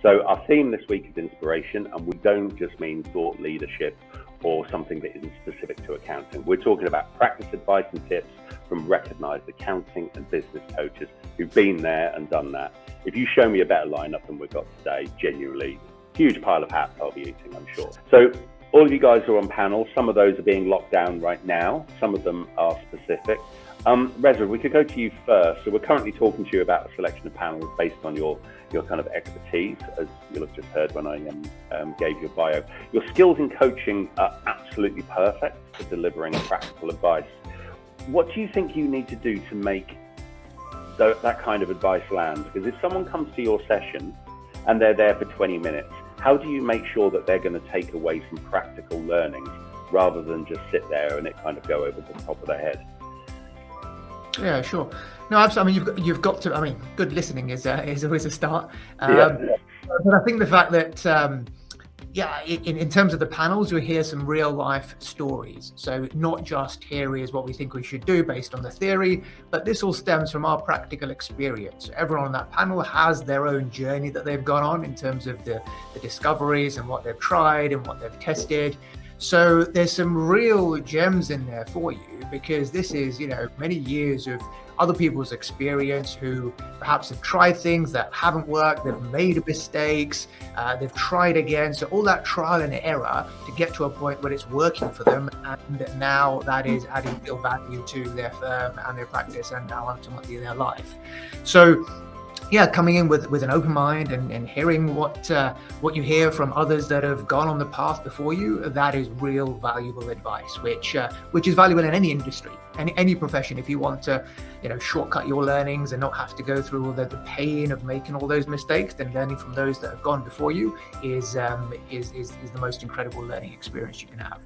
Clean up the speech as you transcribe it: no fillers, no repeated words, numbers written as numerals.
So our theme this week is inspiration, and we don't just mean thought leadership or something that isn't specific to accounting. We're talking about practice advice and tips from recognised accounting and business coaches who've been there and done that. If you show me a better lineup than we've got today, genuinely, huge pile of hats I'll be eating, I'm sure. So all of you guys are on panels. Some of those are being locked down right now. Some of them are specific. Reza, we could go to you first. So we're currently talking to you about a selection of panels based on your kind of expertise, as you'll have just heard when I gave your bio. Your skills in coaching are absolutely perfect for delivering practical advice. What do you think you need to do to make that kind of advice land? Because if someone comes to your session and they're there for 20 minutes, how do you make sure that they're going to take away some practical learnings rather than just sit there and it kind of go over the top of their head? Yeah, sure. No, absolutely. I mean, you've got to. I mean, good listening is always a start. But I think the fact that, in terms of the panels, we hear some real life stories. So not just here is what we think we should do based on the theory, but this all stems from our practical experience. Everyone on that panel has their own journey that they've gone on in terms of the discoveries and what they've tried and what they've tested. So there's some real gems in there for you, because this is, many years of other people's experience who perhaps have tried things that haven't worked, they've made mistakes, they've tried again. So all that trial and error to get to a point where it's working for them. And now that is adding real value to their firm and their practice and now ultimately their life. So coming in with an open mind and hearing what you hear from others that have gone on the path before you, that is real valuable advice, which is valuable in any industry, any profession. If you want to, shortcut your learnings and not have to go through all the pain of making all those mistakes, then learning from those that have gone before you is the most incredible learning experience you can have.